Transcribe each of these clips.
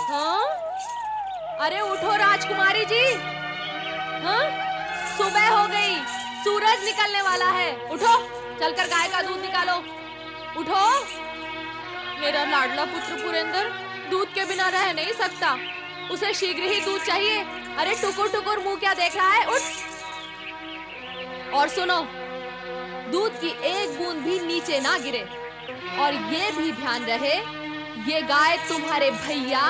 हाँ? अरे उठो राजकुमारी जी। हाँ? सुबह हो गई, सूरज निकलने वाला है। उठो, चलकर गाय का दूध निकालो। उठो। मेरा लाडला पुत्र पुरेंद्र दूध के बिना रह नहीं सकता। उसे शीघ्र ही दूध चाहिए। अरे टुकुर टुकुर मुंह क्या देख रहा है? उठ। और सुनो, दूध की एक बूंद भी नीचे ना गिरे। और ये भी ध्यान रहे, ये गाय तुम्हारे भैया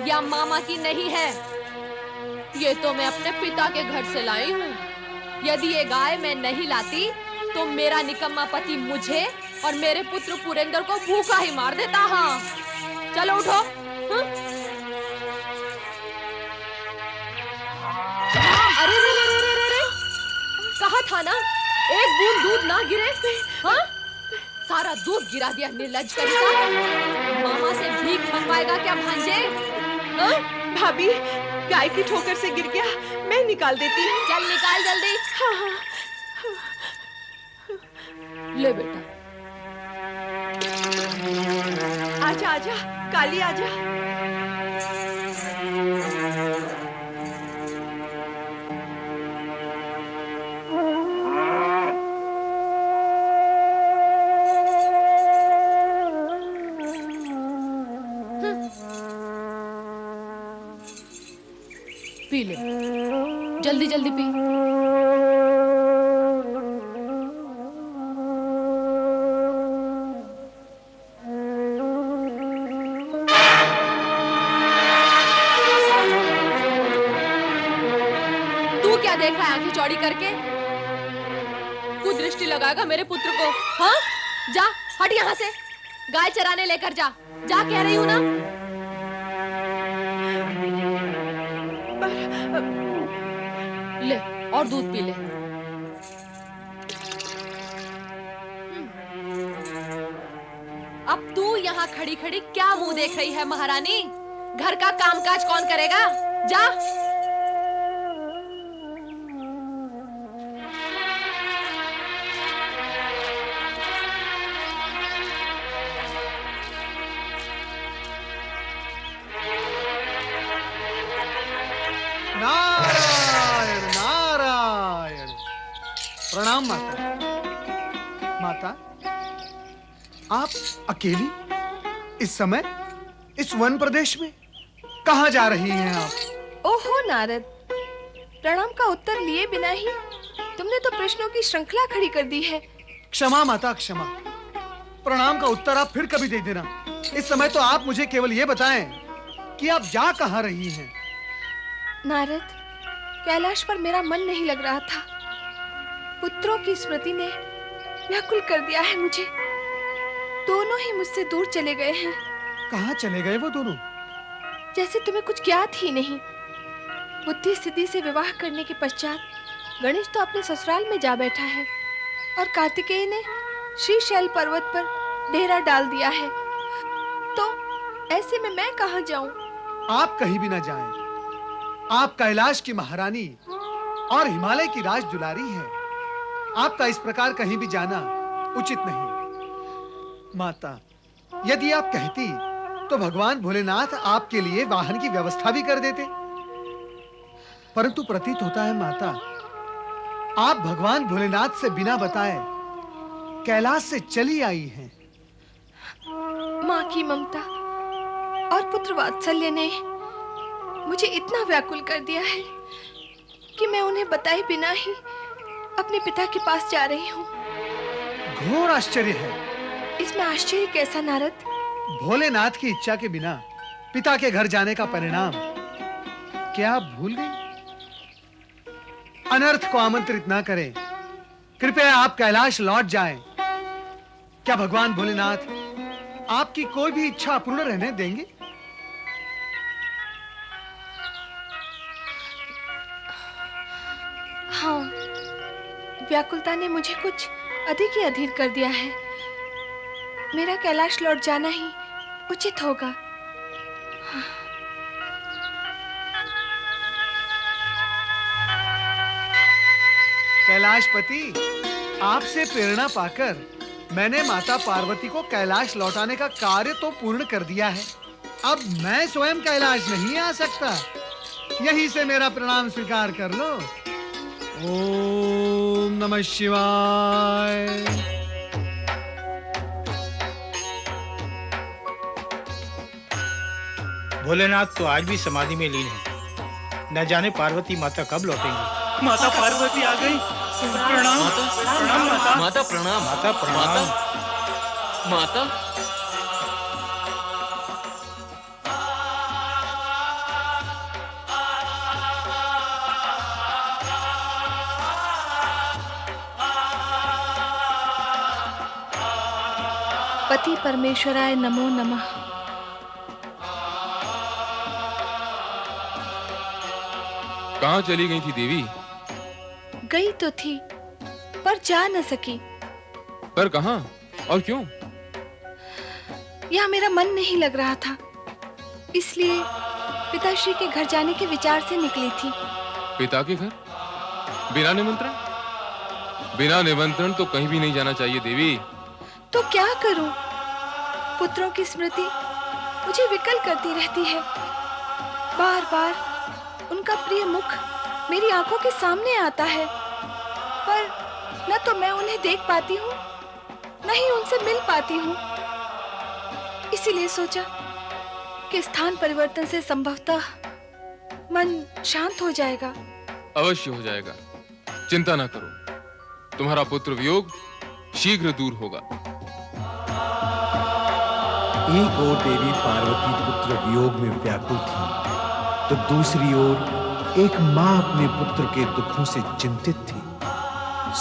या मामा की नहीं है। ये तो मैं अपने पिता के घर से लाई हूँ। यदि ये गाय मैं नहीं लाती तो मेरा निकम्मा पति मुझे और मेरे पुत्र पुरेंद्र को भूखा ही मार देता। हाँ, चलो उठो। हाँ? अरे रे रे रे रे रे रे, कहा था ना एक बूंद दूध ना गिरे। हाँ? सारा दूध गिरा दिया निर्लज्ज कहीं। मामा से भीख मंगवाएगा क्या भांजे? हाँ? भाभी, गाय की ठोकर से गिर गया, मैं निकाल देती हूँ। चल निकाल जल्दी। हाँ हाँ। ले बेटा। आजा आजा, काली आजा। पी ले, जल्दी जल्दी पी। तू क्या देख रहा है आंखें चौड़ी करके? कुदृष्टि लगाएगा मेरे पुत्र को। हाँ? जा, हट यहाँ से। गाय चराने लेकर जा। जा कह रही हूँ ना। ले और दूध पी ले। अब तू यहाँ खड़ी खड़ी क्या मुंह देख रही है महारानी? घर का कामकाज कौन करेगा? जा। नारायण नारायण। प्रणाम माता। माता, आप अकेली इस समय इस वन प्रदेश में कहाँ जा रही हैं आप? ओहो नारद, प्रणाम का उत्तर लिए बिना ही तुमने तो प्रश्नों की श्रृंखला खड़ी कर दी है। क्षमा माता, क्षमा। प्रणाम का उत्तर आप फिर कभी दे देना। इस समय तो आप मुझे केवल ये बताएं कि आप जा कहाँ रही हैं। नारद, कैलाश पर मेरा मन नहीं लग रहा था। पुत्रों की स्मृति ने व्याकुल कर दिया है मुझे। दोनों ही मुझसे दूर चले गए हैं। कहाँ चले गए वो दोनों? जैसे तुम्हें कुछ ज्ञात ही नहीं। बुद्धि सिद्धि से विवाह करने के पश्चात गणेश तो अपने ससुराल में जा बैठा है और कार्तिकेय ने श्रीशैल पर्वत पर डेरा डाल दिया है। तो ऐसे में मैं कहाँ जाऊं? आप कहीं भी ना जाएं। आप कैलाश की महारानी और हिमालय की राज दुलारी हैं। आपका इस प्रकार कहीं भी जाना उचित नहीं। माता, यदि आप कहती तो भगवान भोलेनाथ आपके लिए वाहन की व्यवस्था भी कर देते। परंतु प्रतीत होता है माता, आप भगवान भोलेनाथ से बिना बताए कैलाश से चली आई हैं। माँ की ममता और पुत्र वात्सल्य ने मुझे इतना व्याकुल कर दिया है कि मैं उन्हें बताए बिना ही अपने पिता के पास जा रही हूँ। घोर आश्चर्य है। इसमें आश्चर्य कैसा नारद? भोलेनाथ की इच्छा के बिना पिता के घर जाने का परिणाम क्या आप भूल गई? अनर्थ को आमंत्रित ना करें। कृपया आप कैलाश लौट जाएं। क्या भगवान भोलेनाथ आपकी कोई भी इच्छा अपूर्ण रहने देंगे? हाँ, व्याकुलता ने मुझे कुछ अधिक ही अधीर कर दिया है। मेरा कैलाश लौट जाना ही उचित होगा। कैलाशपति, आपसे प्रेरणा पाकर मैंने माता पार्वती को कैलाश लौटाने का कार्य तो पूर्ण कर दिया है। अब मैं स्वयं कैलाश नहीं आ सकता। यहीं से मेरा प्रणाम स्वीकार कर लो। ओम नमः शिवाय। भोलेनाथ तो आज भी समाधि में लीन है। न जाने पार्वती माता कब लौटेंगी। माता पार्वती आ गई। प्रणाम प्रणाम माता। माता प्रणाम। माता प्रणाम। माता पति परमेश्वराय नमो नमः। कहाँ चली गई थी देवी? गई तो थी पर जा न सकी। पर कहाँ और क्यों? यहाँ मेरा मन नहीं लग रहा था, इसलिए पिताश्री के घर जाने के विचार से निकली थी। पिता के घर? बिना निमंत्रण? बिना निमंत्रण तो कहीं भी नहीं जाना चाहिए देवी। तो क्या करूं? पुत्रों की स्मृति मुझे विकल करती रहती है। बार बार उनका प्रिय मुख मेरी आंखों के सामने आता है, पर न तो मैं उन्हें देख पाती हूँ, न ही उनसे मिल पाती हूँ। इसीलिए सोचा कि स्थान परिवर्तन से संभवतः मन शांत हो जाएगा। अवश्य हो जाएगा, चिंता ना करो। तुम्हारा पुत्र वियोग शीघ्र दूर होगा। एक ओर देवी पार्वती पुत्र वियोग में व्याकुल थी, तो दूसरी ओर एक मां अपने पुत्र के दुखों से चिंतित थी।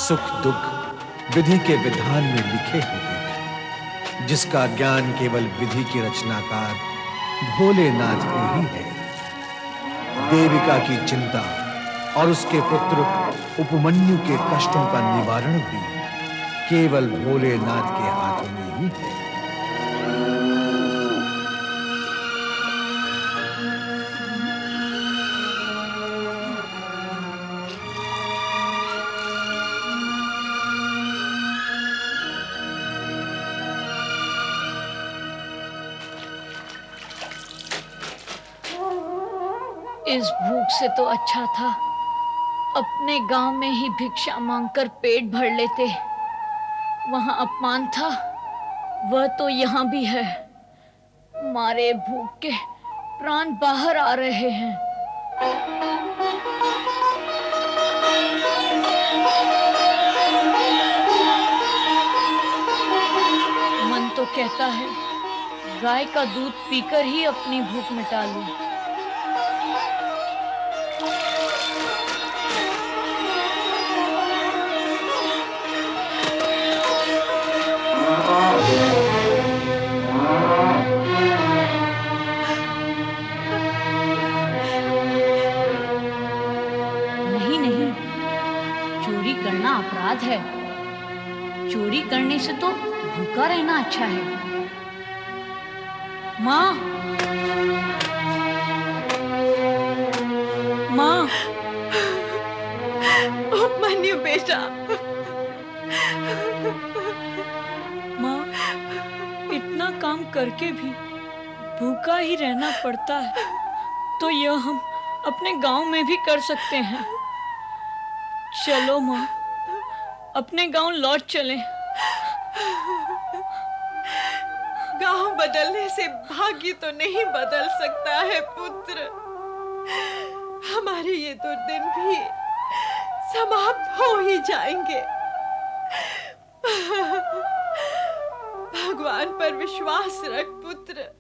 सुख दुख विधि के विधान में लिखे होते हैं, जिसका ज्ञान केवल विधि के रचनाकार भोलेनाथ को ही है। देविका की चिंता और उसके पुत्र उपमन्यु के कष्टों का निवारण भी केवल भोलेनाथ के हाथों में ही है। इस भूख से तो अच्छा था अपने गांव में ही भिक्षा मांगकर पेट भर लेते। वहां अपमान था, वह तो यहाँ भी है। मारे भूख के प्राण बाहर आ रहे हैं। मन तो कहता है गाय का दूध पीकर ही अपनी भूख मिटा लूं। नहीं नहीं, चोरी करना अपराध है। चोरी करने से तो भूखा रहना अच्छा है। माँ, माँ, उपमन्यु बेटा, माँ, इतना काम करके भी भूखा ही रहना पड़ता है, तो यह हम अपने गांव में भी कर सकते हैं। चलो माँ, अपने गांव लौट चलें। गांव बदलने से भाग्य तो नहीं बदल सकता है पुत्र। हमारे ये दुर्दिन भी समाप्त हो ही जाएंगे। भगवान पर विश्वास रख पुत्र।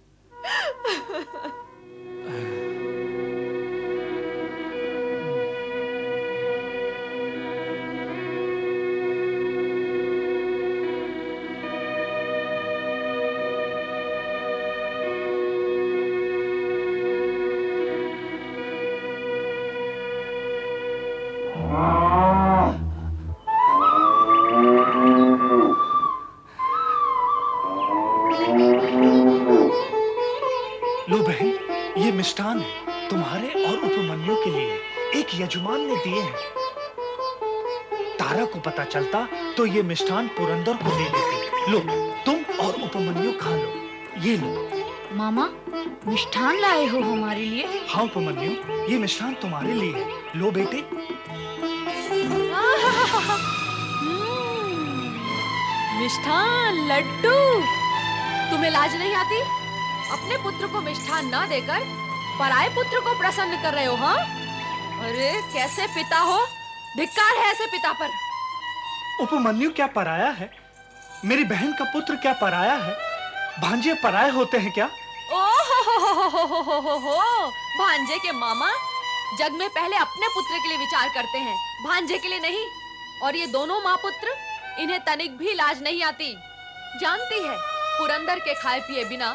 लो बहन, ये मिष्ठान है तुम्हारे और उपमन्यु के लिए। एक यजमान ने दिए हैं। तारा को पता चलता तो ये मिष्ठान पुरंदर को दे देती। लो, तुम और उपमन्यु खा लो। ये लो। मामा, मिष्ठान लाए हो हमारे लिए? हाँ उपमन्यु, ये मिष्ठान तुम्हारे लिए है। लो बेटे। मिष्ठान, लड्डू। तुम्हें लाज नहीं आती? अपने पुत्र को मिष्ठान ना देकर पराये पुत्र को प्रसन्न कर रहे हो, हाँ? अरे कैसे पिता हो? धिक्कार है ऐसे पिता पर। उपमन्यु क्या पराया है? मेरी बहन का पुत्र क्या पराया है? भांजे पराये होते हैं क्या? ओ भांजे के मामा जग में पहले अपने पुत्र के लिए विचार करते हैं, भांजे के लिए नहीं। और ये दोनों माँ पुत्र, इन्हें तनिक भी लाज नहीं आती। जानती है, पुरंदर के खाए पिए बिना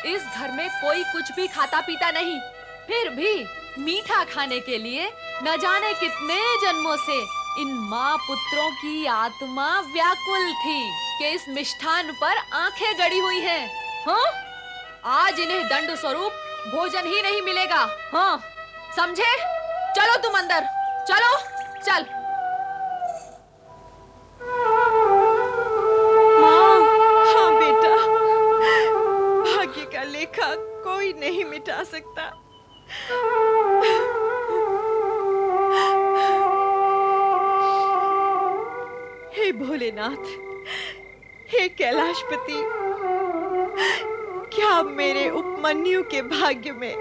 इस घर में कोई कुछ भी खाता पीता नहीं। फिर भी मीठा खाने के लिए न जाने कितने जन्मों से इन माँ पुत्रों की आत्मा व्याकुल थी कि इस मिष्ठान पर आंखें गड़ी हुई हैं। हाँ? आज इन्हें दंड स्वरूप भोजन ही नहीं मिलेगा। हाँ, समझे? चलो तुम अंदर, चलो, चल। हाँ बेटा, भाग्य का लेखा कोई नहीं मिटा सकता। हे भोलेनाथ, हे कैलाशपति, क्या मेरे उपमन्यु के भाग्य में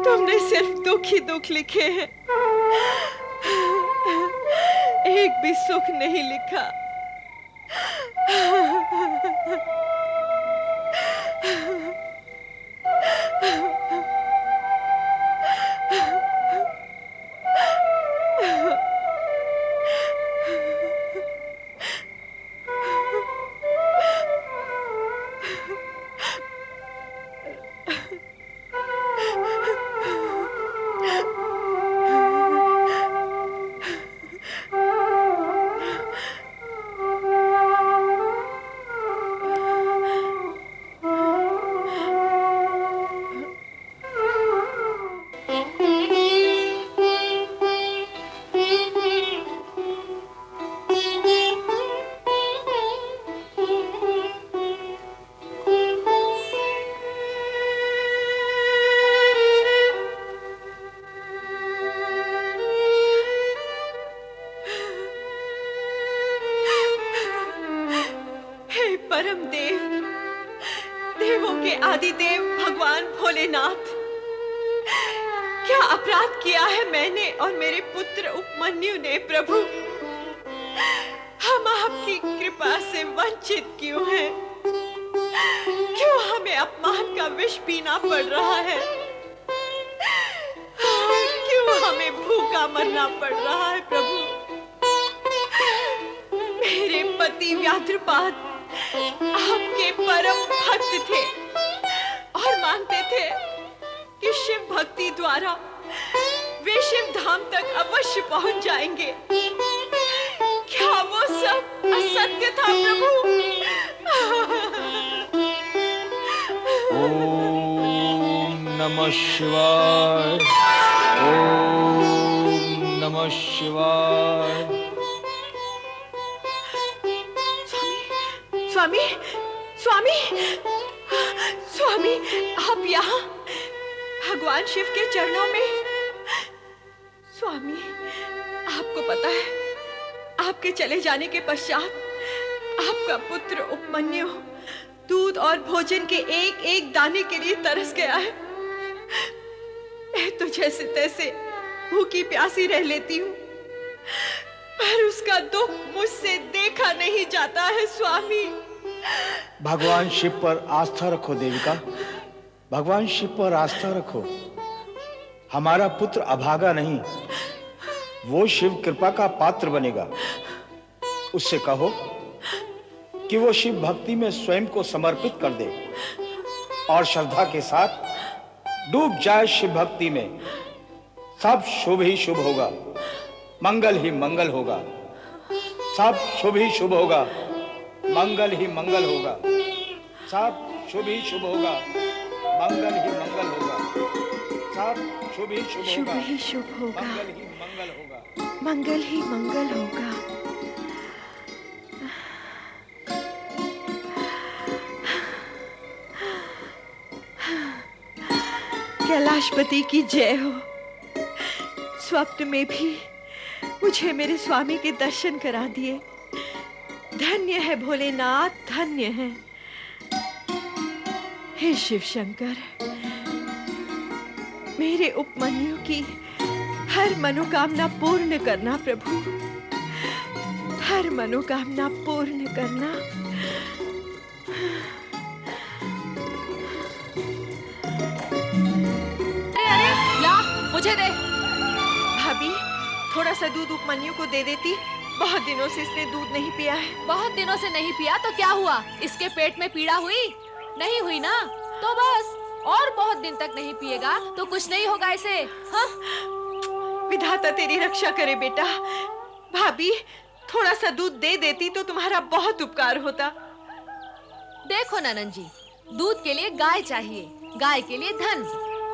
तुमने सिर्फ दुख ही दुख लिखे हैं, एक भी सुख नहीं लिखा। परम देव, देवों के आदिदेव भगवान भोलेनाथ, क्या अपराध किया है मैंने और मेरे पुत्र उपमन्यु ने प्रभु? हम आपकी कृपा से वंचित क्यों हैं? क्यों हमें अपमान का विष पीना पड़ रहा है? क्यों हमें भूखा मरना पड़ रहा है प्रभु? मेरे पति व्याघ्रपाद आपके परम भक्त थे और मानते थे कि शिव भक्ति द्वारा वे शिव धाम तक अवश्य पहुंच जाएंगे। क्या वो सब असत्य था प्रभु? ओम नमः शिवाय, ओम नमः शिवाय। स्वामी, स्वामी, स्वामी, आप यहाँ भगवान शिव के चरणों में। स्वामी, आपको पता है, आपके चले जाने के पश्चात आपका पुत्र उपमन्यु दूध और भोजन के एक एक दाने के लिए तरस गया है। मैं तो जैसे तैसे भूखी प्यासी रह लेती हूँ, पर उसका दुख मुझसे देखा नहीं जाता है स्वामी। भगवान शिव पर आस्था रखो देविका, भगवान शिव पर आस्था रखो। हमारा पुत्र अभागा नहीं, वो शिव कृपा का पात्र बनेगा। उससे कहो कि वो शिव भक्ति में स्वयं को समर्पित कर दे और श्रद्धा के साथ डूब जाए शिव भक्ति में। सब शुभ ही शुभ होगा, मंगल ही मंगल होगा। सब शुभ ही शुभ होगा, मंगल ही मंगल होगा। सब शुभ ही शुभ होगा, मंगल ही मंगल होगा। सब शुभ ही शुभ होगा, शुभ ही शुभ होगा, मंगल ही मंगल होगा। मंगल ही मंगल होगा। कैलाशपति की जय हो। स्वप्न में भी मुझे मेरे स्वामी के दर्शन करा दिए। धन्य है भोलेनाथ, धन्य है। हे शिव शंकर, मेरे उपमन्यु की हर मनोकामना पूर्ण करना प्रभु, हर मनोकामना पूर्ण करना। अरे ला, मुझे दे। भाभी, थोड़ा सा दूध उपमन्यु को दे देती। बहुत दिनों से इसने दूध नहीं पिया है। बहुत दिनों से नहीं पिया तो क्या हुआ? इसके पेट में पीड़ा हुई? नहीं हुई ना? तो बस, और बहुत दिन तक नहीं पिएगा तो कुछ नहीं होगा इसे। हाँ? विधाता तेरी रक्षा करे बेटा। भाभी, थोड़ा सा दूध दे देती तो तुम्हारा बहुत उपकार होता। देखो ननन जी, दूध के लिए गाय चाहिए, गाय के लिए धन,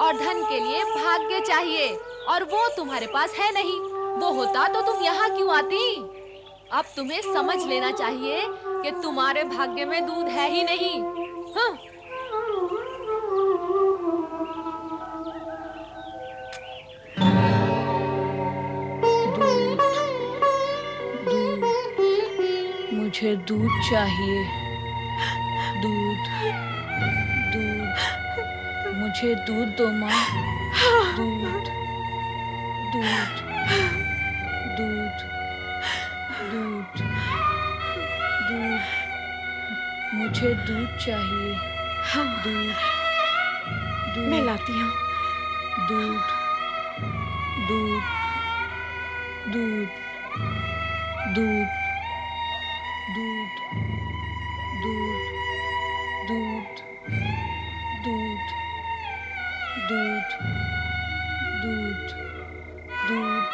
और धन के लिए भाग्य चाहिए, और वो तुम्हारे पास है नहीं। वो होता तो तुम यहाँ क्यों आती? अब तुम्हें समझ लेना चाहिए कि तुम्हारे भाग्य में दूध है ही नहीं। हाँ? मुझे दूध चाहिए। दूध, दूध, मुझे दूध दो माँ। दूध, दूध, दूध, दूध, दूध, मुझे दूध चाहिए। दूध, दूध, मैं लाती हूँ। दूध, दूध, दूध, दूध, दूध, दूध, दूध, दूध, दूध,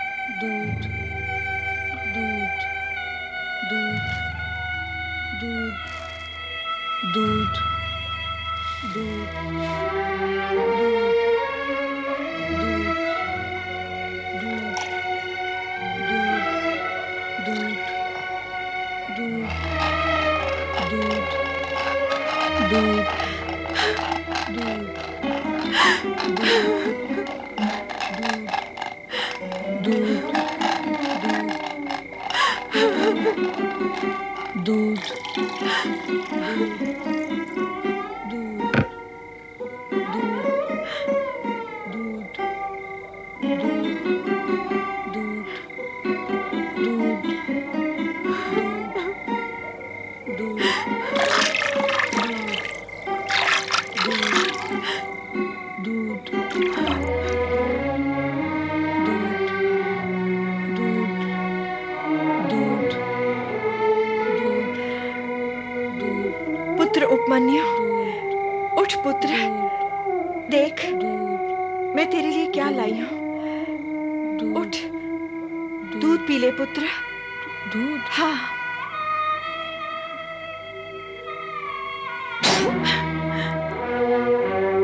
दूध, दूध, दूध, दूध, दूध, दूध, दूध, पुत्र उपमन्यु, उठ पुत्र। देख, मैं तेरे लिए क्या लाई हूँ। उठ, दूध पी ले पुत्र। दूध? हाँ।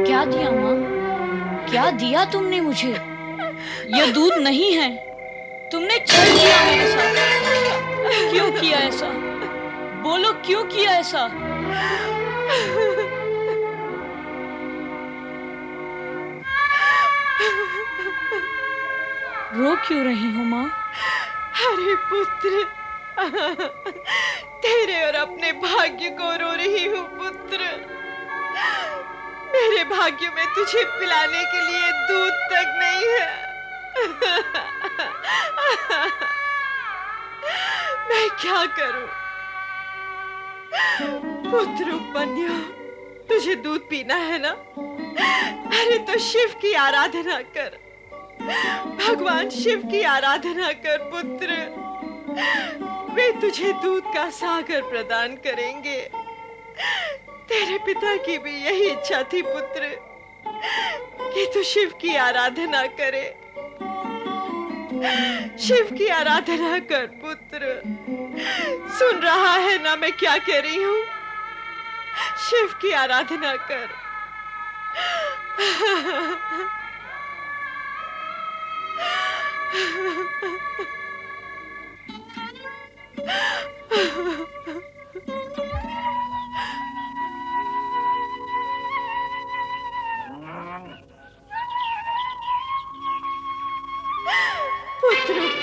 क्या दिया माँ? क्या दिया तुमने मुझे? यह दूध नहीं है। तुमने क्या किया मेरे साथ? क्यों किया ऐसा? बोलो, क्यों किया ऐसा? रो क्यों रही हो माँ? अरे पुत्र, तेरे और अपने भाग्य को रो रही हूँ पुत्र। मेरे भाग्य में तुझे पिलाने के लिए दूध तक नहीं है। मैं क्या करूं? पुत्र उपमन्यु, तुझे दूध पीना है ना? अरे तो शिव की आराधना कर, भगवान शिव की आराधना कर पुत्र। वे तुझे दूध का सागर प्रदान करेंगे। तेरे पिता की भी यही इच्छा थी पुत्र, कि तू शिव की आराधना करे। शिव की आराधना कर पुत्र। सुन रहा है ना मैं क्या कह रही हूँ? शिव की आराधना कर।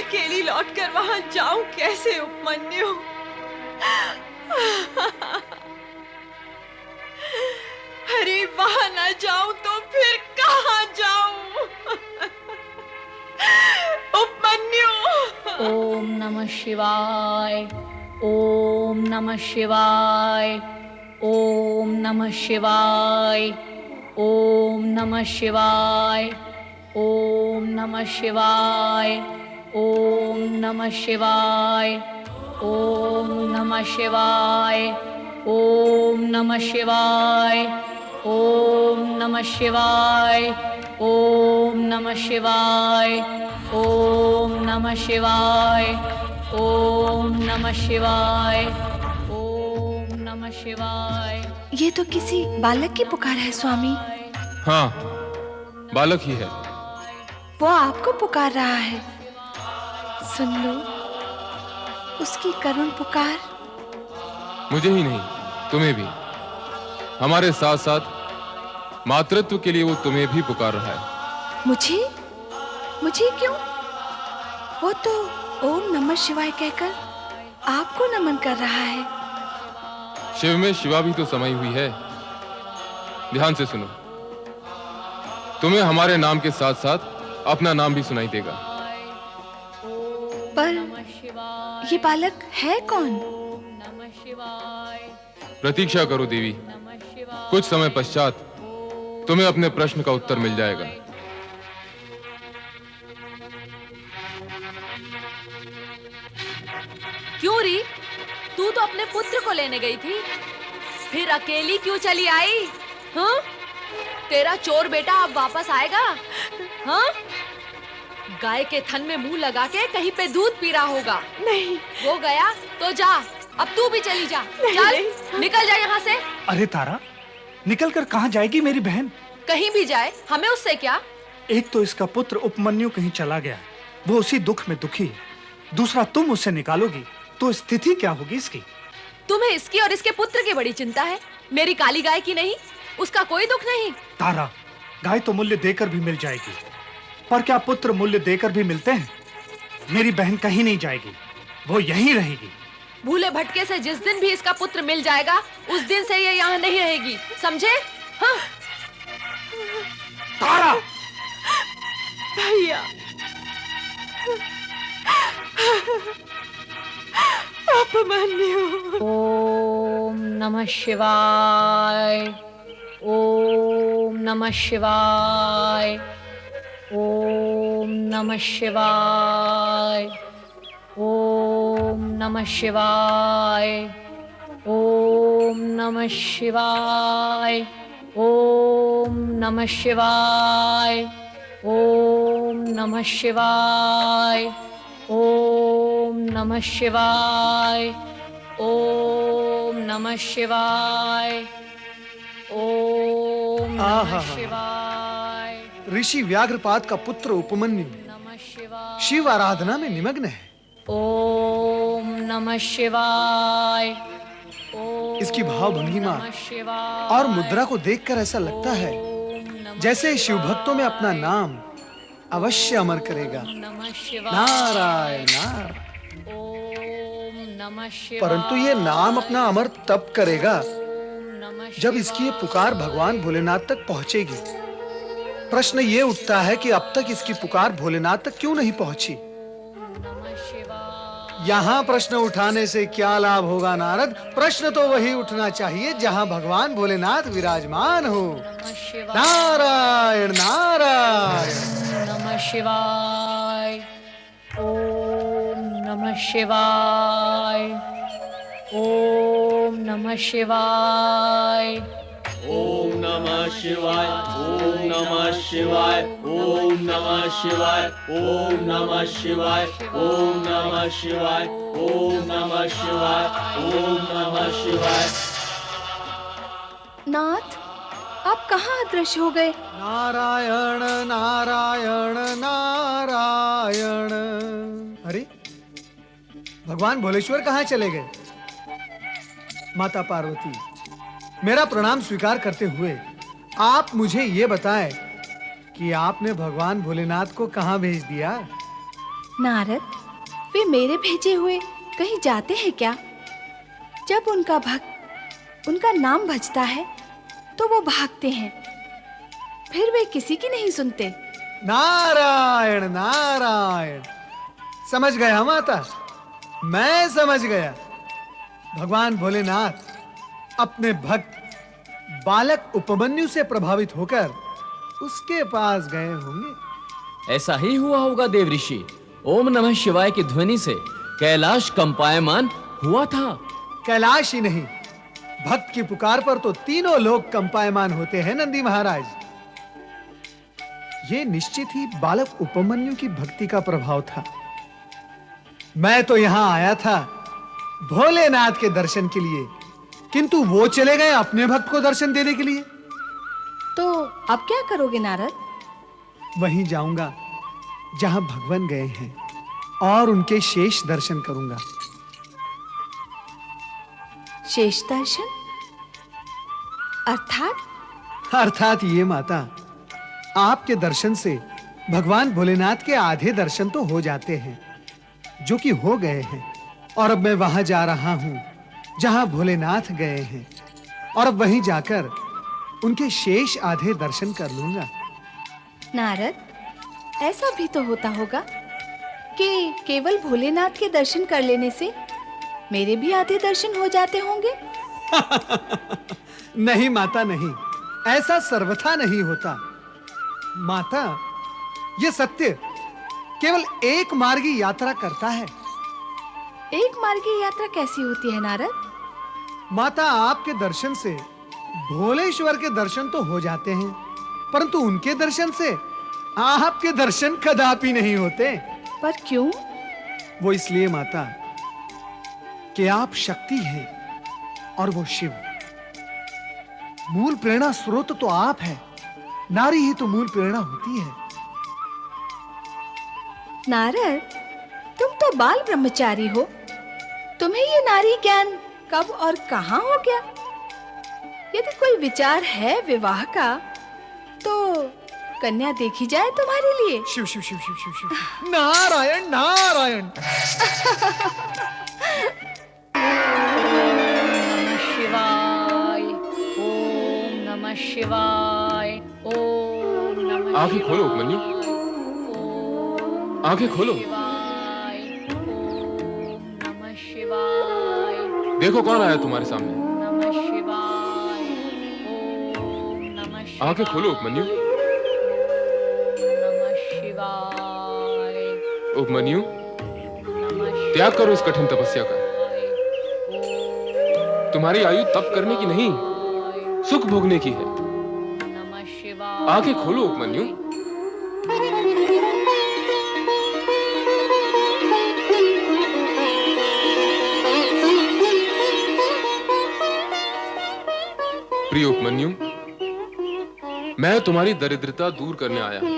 अकेली लौटकर वहां जाऊं कैसे उपमन्यु? अरे वहां ना जाऊं तो फिर कहां जाऊं? उपमन्यु! ओम नमः शिवाय, ओम नमः शिवाय, ओम नमः शिवाय, ओम नमः शिवाय, ओम नमः शिवाय, ओम नमः शिवाय, ओम नमः शिवाय, ओम नमः शिवाय, ओम नमः शिवाय, ओम नमः शिवाय, ओम नमः शिवाय, ओम नमः शिवाय, ओम नमः शिवाय। ये तो किसी बालक की पुकार है स्वामी। हाँ, बालक ही है। वो आपको पुकार रहा है। सुन लो उसकी करुण पुकार। मुझे ही नहीं, तुम्हें भी। हमारे साथ साथ मातृत्व के लिए वो तुम्हें भी पुकार रहा है। मुझे? मुझे क्यों? वो तो ओम नमः शिवाय कहकर आपको नमन कर रहा है। शिव में शिवा भी तो समाई हुई है। ध्यान से सुनो, तुम्हें हमारे नाम के साथ साथ अपना नाम भी सुनाई देगा। पर ये बालक है कौन? प्रतीक्षा करो देवी, कुछ समय पश्चात तुम्हें अपने प्रश्न का उत्तर मिल जाएगा। क्यों री? तू तो अपने पुत्र को लेने गई थी, फिर अकेली क्यों चली आई? हाँ? तेरा चोर बेटा अब वापस आएगा? हाँ? गाय के थन में मुंह लगा के कहीं पे दूध पी रहा होगा। नहीं। वो गया तो जा, अब तू भी चली जा। चल, निकल जा यहाँ से। अरे तारा, निकल कर कहाँ जाएगी मेरी बहन? कहीं भी जाए, हमें उससे क्या? एक तो इसका पुत्र उपमन्यु कहीं चला गया, वो उसी दुख में दुखी है। दूसरा तुम उससे निकालोगी तो स्थिति क्या होगी इसकी? तुम्हें इसकी और इसके पुत्र की बड़ी चिंता है, मेरी काली गाय की नहीं। उसका कोई दुख नहीं। तारा, गाय तो मूल्य देकर भी मिल जाएगी, पर क्या पुत्र मूल्य देकर भी मिलते हैं? मेरी बहन कहीं नहीं जाएगी, वो यहीं रहेगी। भूले भटके से जिस दिन भी इसका पुत्र मिल जाएगा, उस दिन से ये यहाँ नहीं रहेगी, समझे? हाँ? तारा! भैया, उपमन्यु! ओम नमः शिवाय, ओम नमः शिवाय, ओम नमः शिवाय, ओम नमः शिवाय, ओम नमः शिवाय, ओम नमः शिवाय, ओम नमः शिवाय, ओम नमः शिवाय, ओम नमः शिवाय, ओम नमः शिवाय, ऋषि व्याघ्रपाद का पुत्र उपमन्यु नमः शिवाय, शिव आराधना में निमग्न है। ओम नमः शिवाय, ओम इसकी भाव भंगिमा नमः शिवाय, और मुद्रा को देखकर ऐसा लगता है जैसे शिव भक्तों में अपना नाम अवश्य अमर करेगा। नमः शिवाय, नारायण नारायण। ओम नमः शिवाय, परंतु ये नाम अपना अमर तब करेगा नमः जब इसकी ये पुकार भगवान भोलेनाथ तक पहुंचेगी। प्रश्न ये उठता है कि अब तक इसकी पुकार भोलेनाथ तक क्यों नहीं पहुंची? नमः शिवाय, यहाँ प्रश्न उठाने से क्या लाभ होगा नारद? प्रश्न तो वही उठना चाहिए जहाँ भगवान भोलेनाथ विराजमान हो। नमः शिवाय, नारायण नारायण। नमः शिवाय, ओम नमः शिवाय, ओम नमः शिवाय, ओम नमः शिवाय, ओम नमः शिवाय, ओम नमः शिवाय, ओम नमः शिवाय, ओम नमः शिवाय, ओम नमः शिवाय, ओम नमः शिवाय। नाथ, आप कहाँ अदृश्य हो गए? नारायण नारायण नारायण। अरे भगवान भोलेश्वर कहाँ चले गए? माता पार्वती, मेरा प्रणाम स्वीकार करते हुए आप मुझे ये बताएं कि आपने भगवान भोलेनाथ को कहाँ भेज दिया? नारद, वे मेरे भेजे हुए कहीं जाते हैं क्या? जब उनका भक्त उनका नाम भजता है तो वो भागते हैं, फिर वे किसी की नहीं सुनते। नारायण नारायण, समझ गया माता, मैं समझ गया। भगवान भोलेनाथ अपने भक्त बालक उपमन्यु से प्रभावित होकर उसके पास गए होंगे। ऐसा ही हुआ होगा देव ऋषि। ओम नमः शिवाय की ध्वनि से कैलाश कंपायमान हुआ था। कैलाश ही नहीं, भक्त की पुकार पर तो तीनों लोग कंपायमान होते हैं नंदी महाराज। ये निश्चित ही बालक उपमन्यु की भक्ति का प्रभाव था। मैं तो यहां आया था भोलेनाथ के दर्शन के लिए, किंतु वो चले गए अपने भक्त को दर्शन देने के लिए। तो अब क्या करोगे नारद? वहीं जाऊंगा जहां भगवान गए हैं और उनके शेष दर्शन करूंगा। शेष दर्शन अर्थात ये माता, आपके दर्शन से भगवान भोलेनाथ के आधे दर्शन तो हो जाते हैं, जो कि हो गए हैं, और अब मैं वहां जा रहा हूं जहां भोलेनाथ गए हैं, और अब वहीं जाकर उनके शेष आधे दर्शन कर लूंगा। नारद, ऐसा भी तो होता होगा कि केवल भोलेनाथ के दर्शन कर लेने से मेरे भी आधे दर्शन हो जाते होंगे। नहीं माता नहीं, ऐसा सर्वथा नहीं होता। माता, ये सत्य केवल एक मार्गी यात्रा करता है। एक मार्गी यात्रा कैसी होती है नारद? माता, आपके दर्शन से भोलेश्वर के दर्शन तो हो जाते हैं, परंतु उनके दर्शन से आपके दर्शन कदापि नहीं होते। पर क्यों? वो इसलिए माता कि आप शक्ति हैं और वो शिव। मूल प्रेरणा स्रोत तो आप है, नारी ही तो मूल प्रेरणा होती है। नारद, तुम तो बाल ब्रह्मचारी हो, तुम्हें ये नारी ज्ञान कब और कहां हो गया? यदि कोई विचार है विवाह का तो कन्या देखी जाए तुम्हारे लिए। शिव शिव शिव शिव शिव शिव, नारायण नारायण। शिवाय, ओम नमः शिवाय, ओम नमः। आंखें खोलो उपमन्यु, आंखें खोलो। शिवाय, ओम नमः शिवाय, देखो कौन आया तुम्हारे सामने। नमः शिवाय, ओम नमः शिवाय। आंखें खोलो उपमन्यु। नमः शिवाय, उपमन्यु, नमः त्याग करो इस कठिन तपस्या का। तुम्हारी आयु तप करने की नहीं, सुख भोगने की है। नमः शिवाय। आंखें खोलो उपमन्यु। प्रिय उपमन्यु, मैं तुम्हारी दरिद्रता दूर करने आया हूं,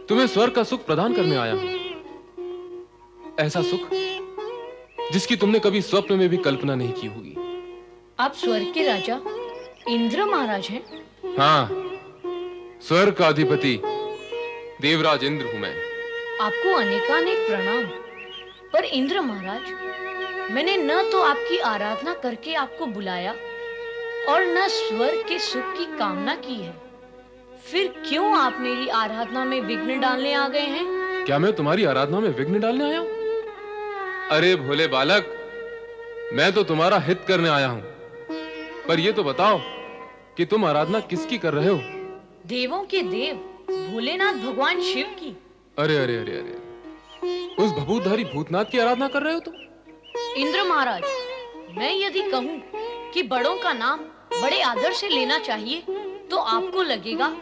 तुम्हें स्वर्ग का सुख प्रदान करने आया हूं। ऐसा सुख जिसकी तुमने कभी स्वप्न में भी कल्पना नहीं की होगी। आप स्वर्ग के राजा इंद्र महाराज हैं? हाँ, स्वर्ग का अधिपति देवराज इंद्र हूं मैं। आपको अनेकानेक प्रणाम। पर इंद्र महाराज, मैंने न तो आपकी आराधना करके आपको बुलाया और न स्वर्ग के सुख की कामना की है, फिर क्यों आप मेरी आराधना में विघ्न डालने आ गए हैं? क्या मैं तुम्हारी आराधना में विघ्न डालने आया हूं? अरे भोले बालक, मैं तो तुम्हारा हित करने आया हूं, पर ये तो बताओ कि तुम आराधना किसकी कर रहे हो? देवों के देव भोलेनाथ भगवान शिव की। अरे अरे अरे अरे, उस भभूतधारी भूतनाथ की आराधना कर रहे हो तुम? इंद्र महाराज, मैं यदि कहूँ कि बड़ों का नाम बड़े आदर से लेना चाहिए, तो आपको लगेगा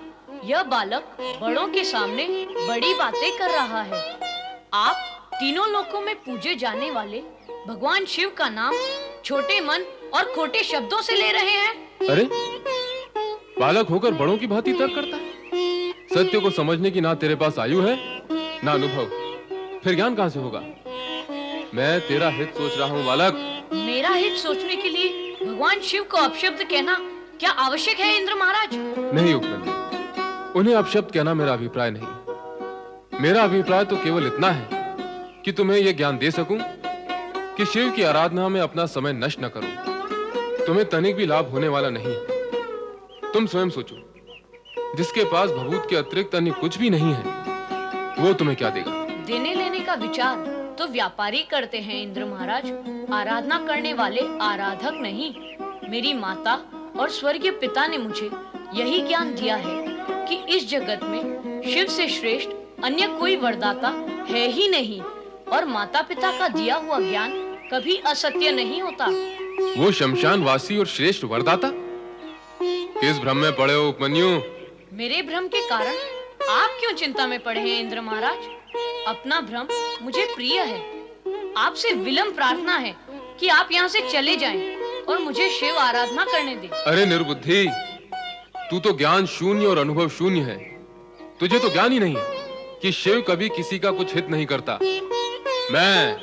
यह बालक बड़ों के सामने बड़ी बातें कर रहा है। आप तीनों लोकों में पूजे जाने वाले भगवान शिव का नाम छोटे मन और खोटे शब्दों से ले रहे हैं। अरे, बालक होकर बड़ों की भांति तर्क करता है। सत्य को समझने की ना तेरे पास आयु है ना अनुभव, फिर ज्ञान कहां से होगा? मैं तेरा हित सोच रहा हूं बालक। मेरा हित सोचने के लिए भगवान शिव को अपशब्द कहना क्या आवश्यक है इंद्र महाराज? नहीं उपमन्यु, उन्हें अपशब्द कहना मेरा अभिप्राय नहीं। मेरा अभिप्राय तो केवल इतना है कि तुम्हें यह ज्ञान दे सकूं कि शिव की आराधना में अपना समय नष्ट न करो। तुम्हें तनिक भी लाभ होने वाला नहीं है। तुम स्वयं सोचो, जिसके पास भभूत के अतिरिक्त अन्य कुछ भी नहीं है, वो तुम्हें क्या देगा? देने लेने का विचार तो व्यापारी करते हैं इंद्र महाराज, आराधना करने वाले आराधक नहीं। मेरी माता और स्वर्गीय पिता ने मुझे यही ज्ञान दिया है कि इस जगत में शिव से श्रेष्ठ अन्य कोई वरदाता है ही नहीं, और माता पिता का दिया हुआ ज्ञान कभी असत्य नहीं होता। वो शमशान वासी और श्रेष्ठ वरदाता? किस भ्रम में पड़े हो उपमन्यु? मेरे भ्रम के कारण आप क्यों चिंता में पड़े हैं इंद्र महाराज? अपना भ्रम मुझे प्रिय है। आपसे विलंब प्रार्थना है कि आप यहाँ से चले जाएं और मुझे शिव आराधना करने दें। अरे निर्बुद्धि, तू तो ज्ञान शून्य और अनुभव शून्य है। तुझे तो ज्ञान ही नहीं है कि शिव कभी किसी का कुछ हित नहीं करता। मैं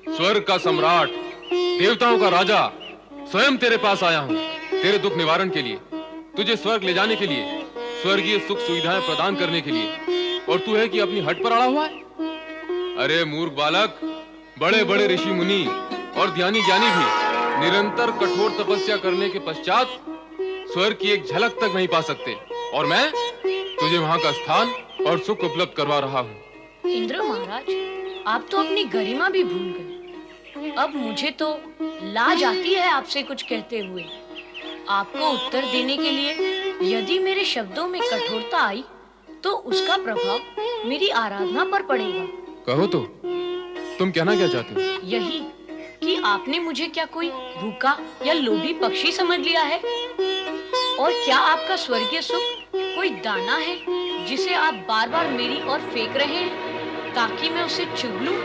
स्वर्ग का सम्राट, देवताओं का राजा, स्वयं तेरे पास आया हूँ तेरे दुख निवारण के लिए, तुझे स्वर्ग ले जाने के लिए, स्वर्गीय सुख सुविधाएं प्रदान करने के लिए, और तू है कि अपनी हट पर अड़ा हुआ है। अरे मूर्ख बालक, बड़े बड़े ऋषि मुनि और ध्यानी ज्ञानी भी निरंतर कठोर तपस्या करने के पश्चात स्वर्ग की एक झलक तक नहीं पा सकते, और मैं तुझे वहां का स्थान और सुख उपलब्ध करवा रहा हूँ। इंद्र महाराज, आप तो अपनी गरिमा भी भूल गए। अब मुझे तो लाज आती है आपसे कुछ कहते हुए। आपको उत्तर देने के लिए यदि मेरे शब्दों में कठोरता आई तो उसका प्रभाव मेरी आराधना पर पड़ेगा। कहो तो, तुम कहना क्या चाहते हो? यही कि आपने मुझे क्या कोई भूखा या लोभी पक्षी समझ लिया है, और क्या आपका स्वर्गीय सुख कोई दाना है जिसे आप बार बार मेरी ओर फेंक रहे हैं ताकि मैं उसे चुग लूं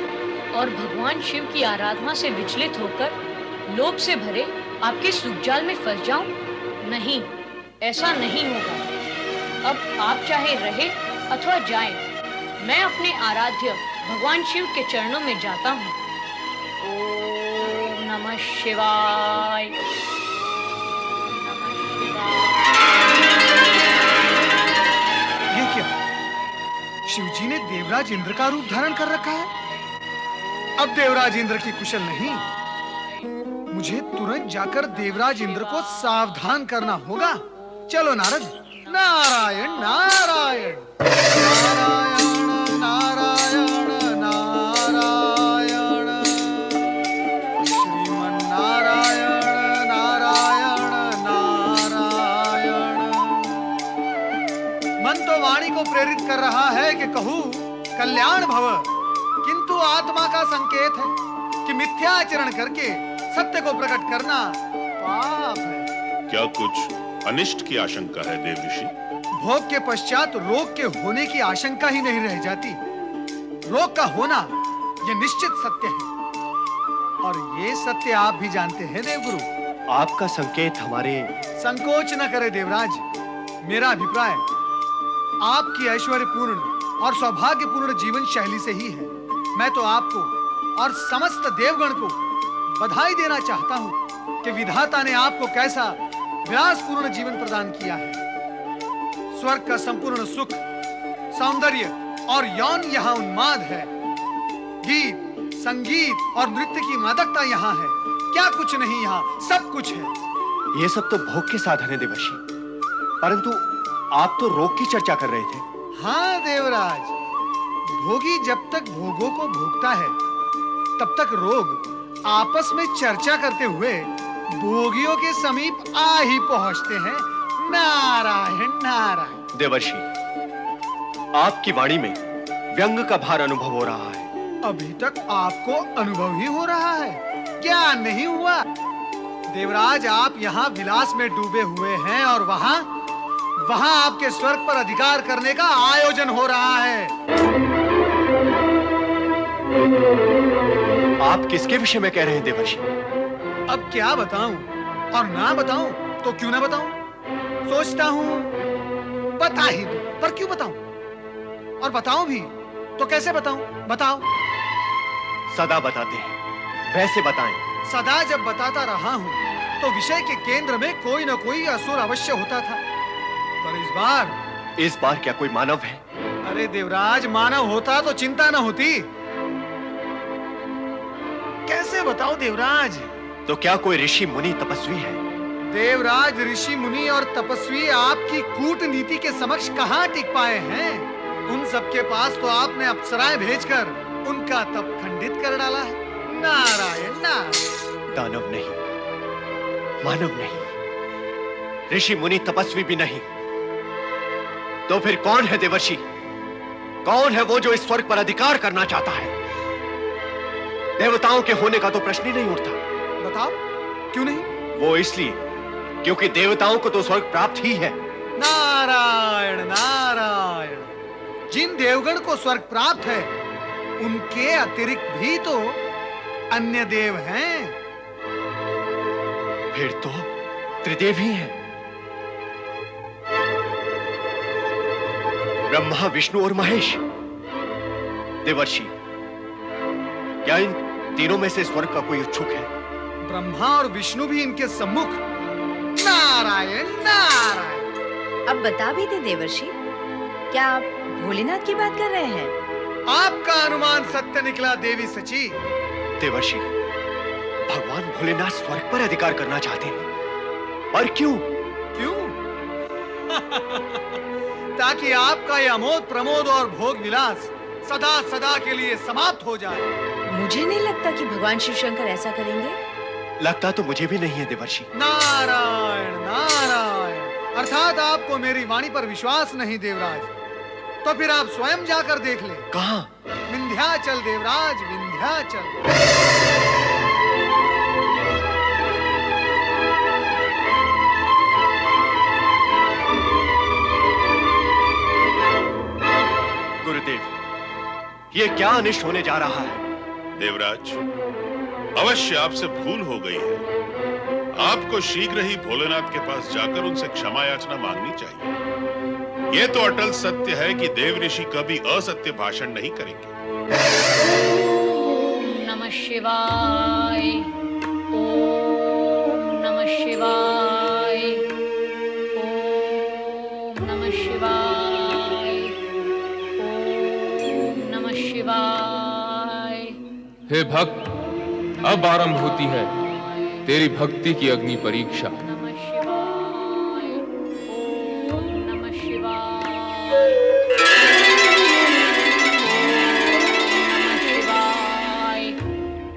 और भगवान शिव की आराधना से विचलित होकर लोभ से भरे आपके सुखजाल में फंस जाऊं? नहीं, ऐसा नहीं होगा। अब आप चाहे रहे अथवा जाएं, मैं अपने आराध्य भगवान शिव के चरणों में जाता हूँ। ओम नमः शिवाय। ये क्या? शिवजी ने देवराज इंद्र का रूप धारण कर रखा है। अब देवराज इंद्र की कुशल नहीं, मुझे तुरंत जाकर देवराज इंद्र को सावधान करना होगा। चलो नारद। नारायण नारायण नारायण नारायण नारायण, श्रीमन नारायण नारायण नारायण। मन तो वाणी को प्रेरित कर रहा है कि कहूँ कल्याण भव, किंतु आत्मा का संकेत है कि मिथ्याचरण करके सत्य को प्रकट करना पाप है। क्या कुछ अनिष्ट की आशंका है देव ऋषि? भोग के पश्चात रोग के होने की आशंका ही नहीं रह जाती। रोग का होना यह निश्चित सत्य है, और ये सत्य आप भी जानते हैं देवगुरु। आपका संकेत हमारे... संकोच न करे देवराज। मेरा अभिप्राय आपकी ऐश्वर्यपूर्ण और सौभाग्यपूर्ण जीवन शैली से ही है। मैं तो आपको और समस्त देवगण को बधाई देना चाहता हूँ कि विधाता ने आपको कैसा विलासपूर्ण जीवन प्रदान किया है। स्वर्ग का संपूर्ण सुख, सौंदर्य और यौन यहाँ उन्माद है। गीत, संगीत और नृत्य की मादकता यहाँ है। क्या कुछ नहीं, यहाँ सब कुछ है। ये सब तो भोग के साधन है देवर्षि, परंतु आप तो रोग की चर्चा कर रहे थे। हाँ देवराज, भोगी जब तक भोगों को भोगता है तब तक रोग आपस में चर्चा करते हुए भोगियों के समीप आ ही पहुंचते हैं। नारायण नारायण। देवर्षि, आपकी वाणी में व्यंग का भार अनुभव हो रहा है। अभी तक आपको अनुभव ही हो रहा है, क्या नहीं हुआ? देवराज, आप यहाँ विलास में डूबे हुए हैं और वहाँ आपके स्वर्ग पर अधिकार करने का आयोजन हो रहा है। आप किसके विषय में कह रहे हैं देवर्षि? अब क्या बताऊं, और ना बताऊं तो क्यों ना बताऊं? सोचता हूं बता ही दूं, पर क्यों बताऊं? और बताऊं भी तो कैसे बताऊं? बताओ। सदा बताते हैं, वैसे बताएं। सदा जब बताता रहा हूं तो विषय के केंद्र में कोई न कोई असुर अवश्य होता था, पर इस बार क्या कोई मानव है अरे देवराज, मानव होता तो चिंता न होती। कैसे बताओ देवराज? तो क्या कोई ऋषि मुनि तपस्वी है? देवराज, ऋषि मुनि और तपस्वी आपकी कूटनीति के समक्ष कहाँ टिक पाए हैं? उन सबके पास तो आपने अप्सराएं भेजकर उनका तप खंडित कर डाला है। नारायण नारायण। दानव नहीं, मानव नहीं, ऋषि मुनि तपस्वी भी नहीं, तो फिर कौन है देवर्षि? कौन है वो जो इस स्वर्ग पर अधिकार करना चाहता है? देवताओं के होने का तो प्रश्न ही नहीं उठता। बताओ, क्यों नहीं? वो इसलिए क्योंकि देवताओं को तो स्वर्ग प्राप्त ही है। नारायण नारायण। जिन देवगण को स्वर्ग प्राप्त है, उनके अतिरिक्त भी तो अन्य देव हैं। फिर तो त्रिदेव ही हैं। ब्रह्मा, विष्णु और महेश। देवर्षि, क्या इन तीनों में से स्वर्ग का कोई इच्छुक है? ब्रह्मा और विष्णु भी इनके सम्मुख। नारायण नारायण। अब बता भी दे देवर्षि, क्या आप भोलेनाथ की बात कर रहे हैं? आपका अनुमान सत्य निकला देवी सची। देवर्षि, भगवान भोलेनाथ स्वर्ग पर अधिकार करना चाहते हैं। और क्यों? क्यों? ताकि आपका यह अमोद प्रमोद और भोग विलास सदा सदा के लिए समाप्त हो जाए। मुझे नहीं लगता कि भगवान शिव शंकर ऐसा करेंगे। लगता तो मुझे भी नहीं है देवर्षि। नारायण नारायण। अर्थात आपको मेरी वाणी पर विश्वास नहीं देवराज। तो फिर आप स्वयं जाकर देख लें। कहां? विंध्याचल देवराज, विंध्याचल। गुरुदेव, ये क्या अनिष्ट होने जा रहा है? देवराज, अवश्य आपसे भूल हो गई है। आपको शीघ्र ही भोलेनाथ के पास जाकर उनसे क्षमा याचना मांगनी चाहिए। यह तो अटल सत्य है कि देव ऋषि कभी असत्य भाषण नहीं करेंगे। ओम नमः शिवाय, ओम नमः शिवाय, ओम नमः शिवाय, ओम नमः शिवाय। हे भक्त, अब आरंभ होती है तेरी भक्ति की अग्नि परीक्षा। नमः शिवाय, ओम नमः शिवाय,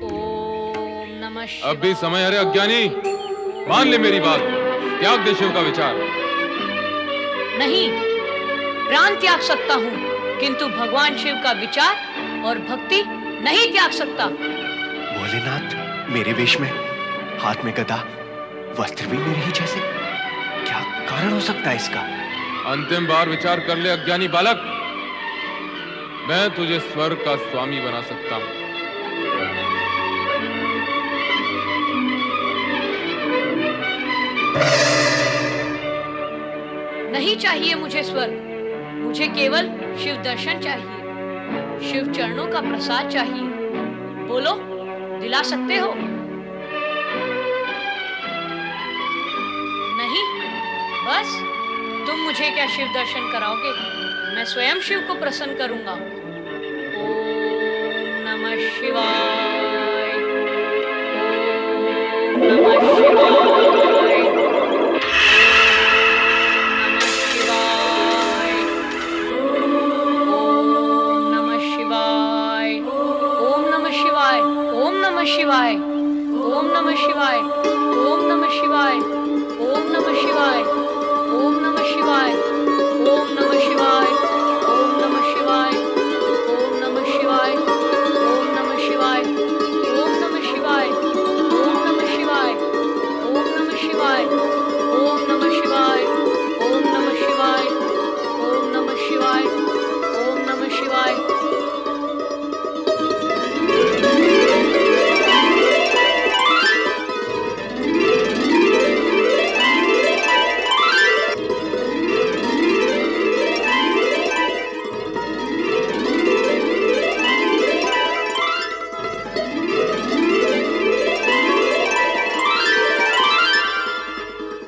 ओम नमः शिवाय। अब भी समय है रे अज्ञानी, मान ले मेरी बात, त्याग दे शिव का विचार। नहीं, प्राण त्याग सकता हूँ, किंतु भगवान शिव का विचार और भक्ति नहीं त्याग सकता। भोलेनाथ मेरे वेश में, हाथ में गदा, वस्त्र भी मेरे ही जैसे। क्या कारण हो सकता है इसका? अंतिम बार विचार कर ले अज्ञानी बालक, मैं तुझे स्वर्ग का स्वामी बना सकता हूं। नहीं चाहिए मुझे स्वर्ग, मुझे केवल शिव दर्शन चाहिए, शिव चरणों का प्रसाद चाहिए। बोलो, दिला सकते हो? नहीं, बस तुम मुझे क्या शिव दर्शन कराओगे? मैं स्वयं शिव को प्रसन्न करूंगा। ओम नमः शिवाय, ओम नमः शिवाय, ओम नमः शिवाय, ओम नमः शिवाय, ओम नमः शिवाय, ओम नमः शिवाय, ओम नमः शिवाय, ओम नमः शिवाय, ओम नमः शिवाय, ओम नमः शिवाय, ओम नमः शिवाय, ओम नमः शिवाय, ओम नमः शिवाय, ओम नमः शिवाय, ओम नमः शिवाय, ओम नमः शिवाय, ओम नमः शिवाय, ओम नमः शिवाय, ओम नमः शिवाय, ओम नमः शिवाय।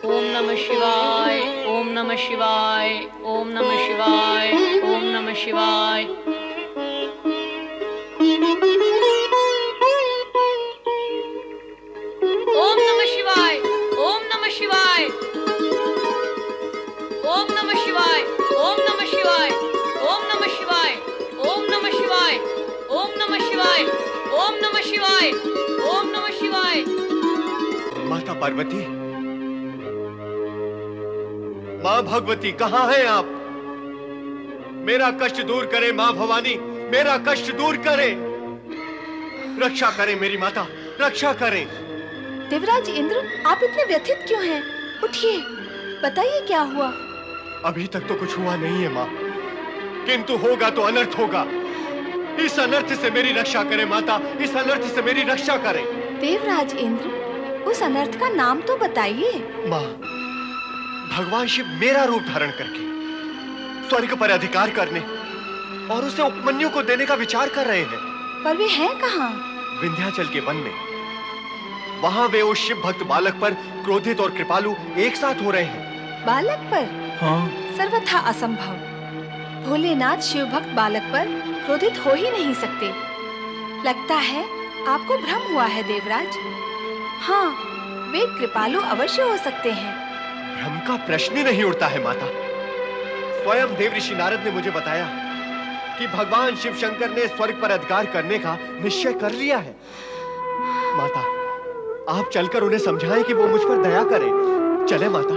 ओम नमः शिवाय, ओम नमः शिवाय, ओम नमः शिवाय, ओम नमः नमः शिवाय। ओम नमः शिवाय, ओम नमः शिवाय, ओम नमः शिवाय, ओम नमः शिवाय, ओम नमः शिवाय, ओम नमः शिवाय, ओम नमः शिवाय, ओम नमः शिवाय, ओम नमः शिवाय। माता पार्वती, माँ भगवती, कहाँ हैं आप? मेरा कष्ट दूर करे माँ भवानी, मेरा कष्ट दूर करे। रक्षा करें मेरी माता, रक्षा करें। देवराज इंद्र, आप इतने व्यथित क्यों हैं? उठिए, बताइए क्या हुआ? अभी तक तो कुछ हुआ नहीं है माँ, किंतु होगा तो अनर्थ होगा। इस अनर्थ से मेरी रक्षा करें माता, इस अनर्थ से मेरी रक्षा करें। देवराज इंद्र, उस अनर्थ का नाम तो बताइए। माँ, भगवान शिव मेरा रूप धारण करके स्वर्ग पर अधिकार करने और उसे उपमन्यु को देने का विचार कर रहे हैं। पर वे हैं कहाँ? विंध्याचल के वन में। वहां वे उस शिव भक्त बालक पर क्रोधित और कृपालु एक साथ हो रहे हैं। बालक पर? हाँ। सर्वथा असंभव। भोलेनाथ शिव भक्त बालक पर क्रोधित हो ही नहीं सकते। लगता है आपको भ्रम हुआ है देवराज। हाँ, वे कृपालु अवश्य हो सकते हैं। भ्रम का प्रश्न ही नहीं उठता है माता। स्वयं देवऋषि नारद ने मुझे बताया कि भगवान शिव शंकर ने स्वर्ग पर अधिकार करने का निश्चय कर लिया है। माता, आप चलकर उन्हें समझाएं कि वो मुझ पर दया करें। चले माता।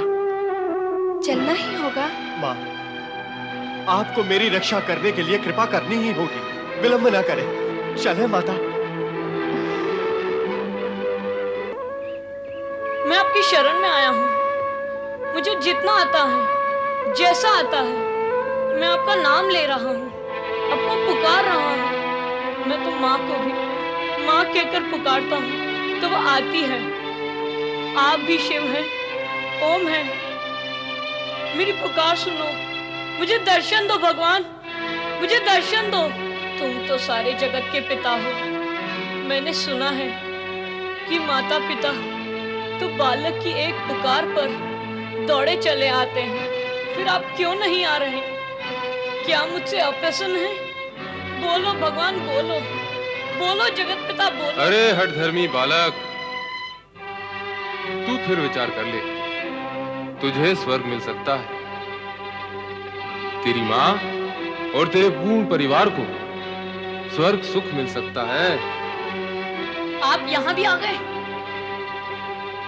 चलना ही होगा। माँ, आपको मेरी रक्षा करने के लिए कृपा करनी ही होगी। विलंब न करें। चले माता। मैं आपकी शरण में आया हूँ। मुझे जितना आता है, जैसा आता है, मैं आपका नाम ले रहा हूँ, आपको पुकार रहा हूँ। मैं तो माँ को भी माँ कहकर पुकारता हूँ तो वो आती है। आप भी शिव हैं, ओम है। मेरी पुकार सुनो, मुझे दर्शन दो भगवान, मुझे दर्शन दो। तुम तो सारे जगत के पिता हो। मैंने सुना है कि माता पिता तो बालक की एक पुकार पर दौड़े चले आते हैं। फिर आप क्यों नहीं आ रहे? क्या मुझसे अप्रसन्न है? बोलो भगवान, बोलो बोलो जगत पिता, बोलो। अरे हठ धर्मी बालक, तू फिर विचार कर ले। तुझे स्वर्ग मिल सकता है, तेरी माँ और तेरे पूर्ण परिवार को स्वर्ग सुख मिल सकता है। आप यहाँ भी आ गए?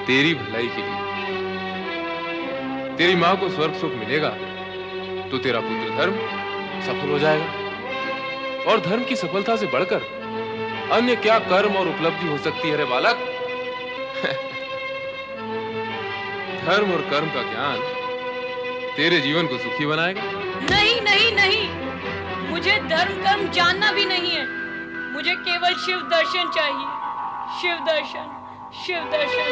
तेरी भलाई के लिए। तेरी माँ को स्वर्ग सुख मिलेगा तो तेरा पुत्र धर्म सफल हो जाएगा। और धर्म की सफलता से बढ़कर अन्य क्या कर्म और उपलब्धि हो सकती है रे बालक? धर्म और कर्म का ज्ञान तेरे जीवन को सुखी बनाएगा। नहीं नहीं नहीं, मुझे धर्म कर्म जानना भी नहीं है। मुझे केवल शिव दर्शन चाहिए। शिव दर्शन, शिव दर्शन।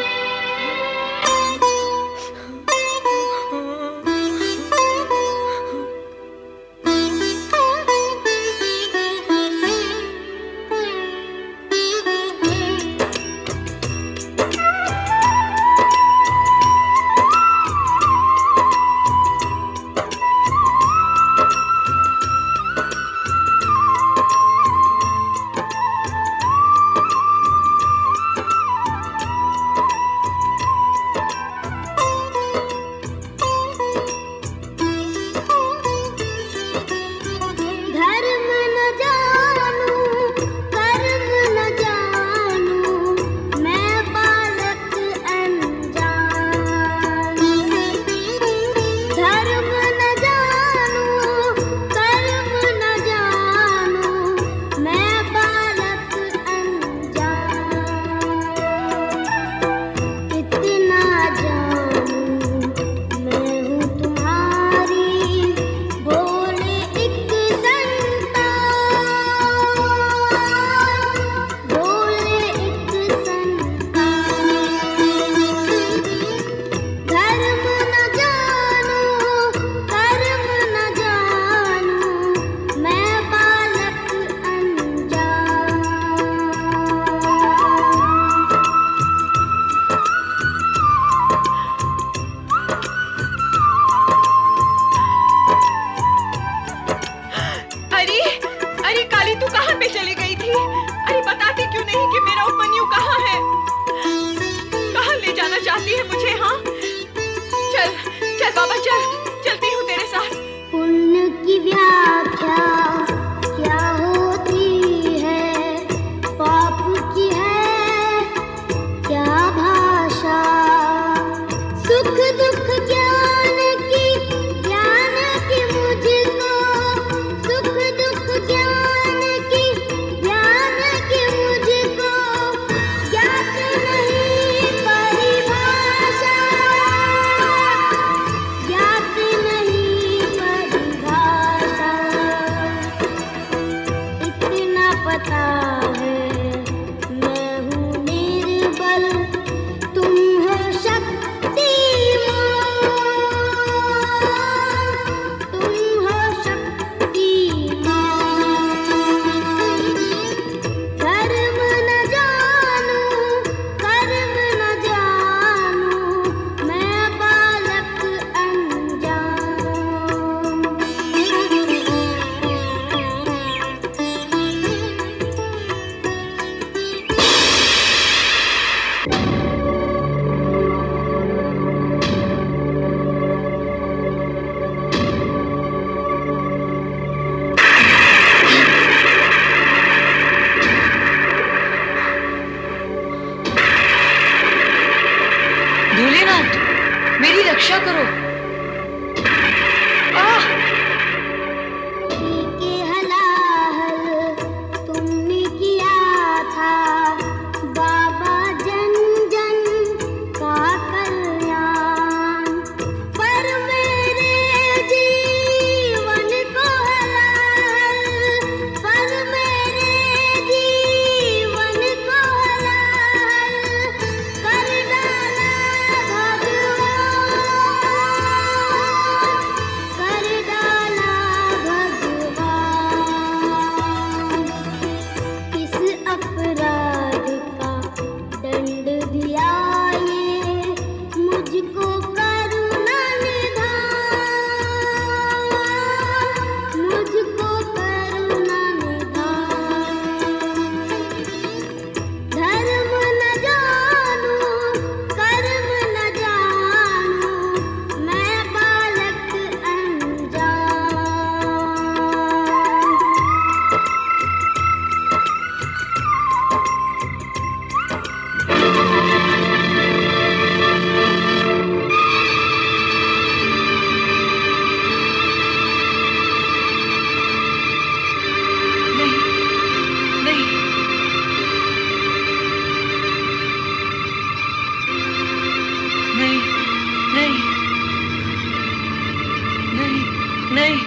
नहीं।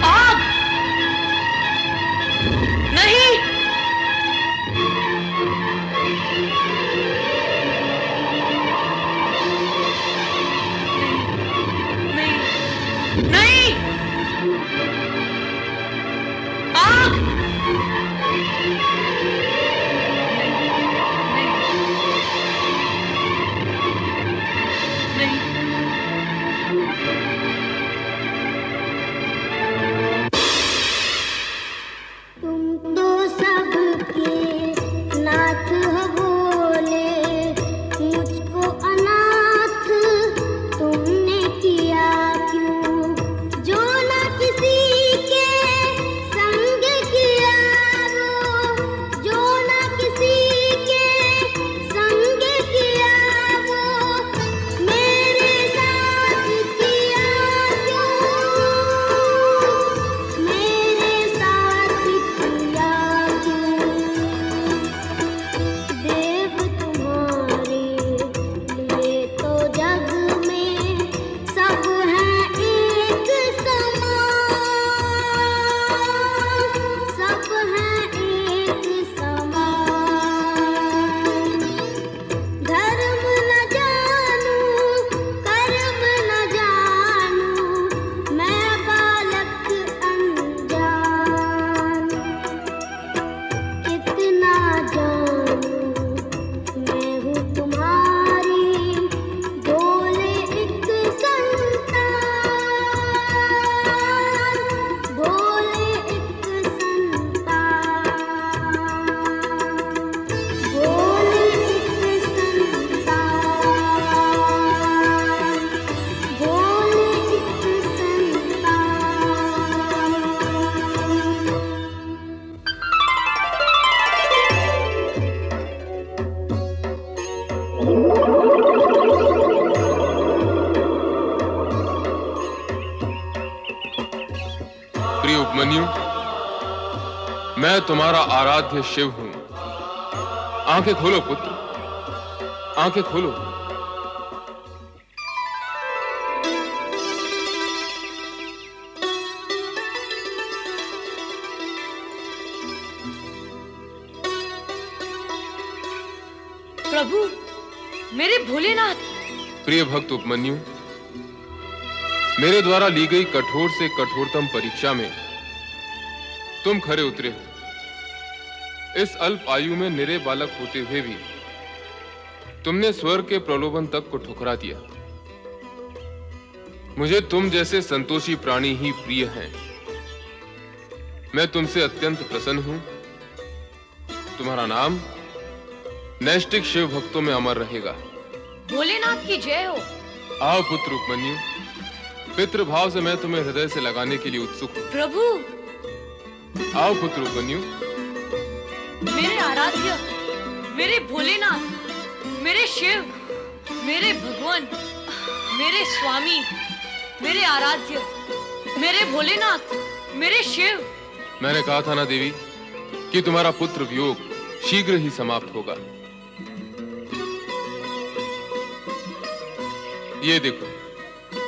आग! नहीं! नहीं! नहीं! आग! नहीं! तुम तो सबके नाथ हो बोले, मुझको अनाथ तुमने किया क्यों? जो न किसी के संग किया वो, जो न किसी के संग किया वो, मेरे साथ किया क्यों? मेरे साथ किया क्यों? देव तुम्हारे लिए तो जग में सब हैं एक समान, सब हैं एक समान। धर्म न जानूं, कर्म न जानूं, मैं बालक अनजान। कितना जानूं मैं हूँ तुम्हारी भोले एक संतान, भोले एक संतान, भोले एक संतान, भोले एक संतान। प्रिय उपमन्यु, मैं तुम्हारा आराध्य शिव हूं। आंखें खोलो पुत्र, आंखें खोलो। प्रभु, मेरे भोलेनाथ! प्रिय भक्त उपमन्यु, मेरे द्वारा ली गई कठोर से कठोरतम परीक्षा में तुम खरे उतरे हो। इस अल्प आयु में निरे बालक होते हुए भी तुमने स्वर्ग के प्रलोभन तक को ठुकरा दिया। मुझे तुम जैसे संतोषी प्राणी ही प्रिय हैं। मैं तुमसे अत्यंत प्रसन्न हूं। तुम्हारा नाम नैष्टिक शिव भक्तों में अमर रहेगा। भोलेनाथ की जय हो। आओ पुत्र उपमन्यु, पितृभाव से मैं तुम्हें हृदय से लगाने के लिए उत्सुक हूं। प्रभु, आओ पुत्र उपमन्यु। मेरे आराध्य, मेरे भोलेनाथ, मेरे शिव, मेरे भगवान, मेरे स्वामी, मेरे आराध्य, मेरे भोलेनाथ, मेरे शिव। मैंने कहा था ना देवी कि तुम्हारा पुत्र वियोग शीघ्र ही समाप्त होगा। ये देखो,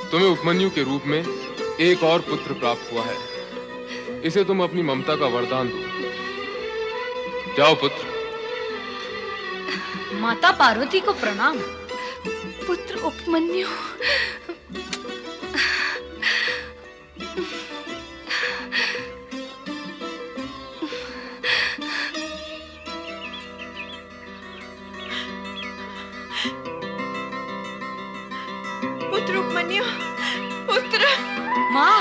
तुम्हें उपमन्यु के रूप में एक और पुत्र प्राप्त हुआ है। इसे तुम अपनी ममता का वरदान दो। जाओ पुत्र। माता पार्वती को प्रणाम। पुत्र उपमन्यु, पुत्र उपमन्यु, पुत्र। माँ,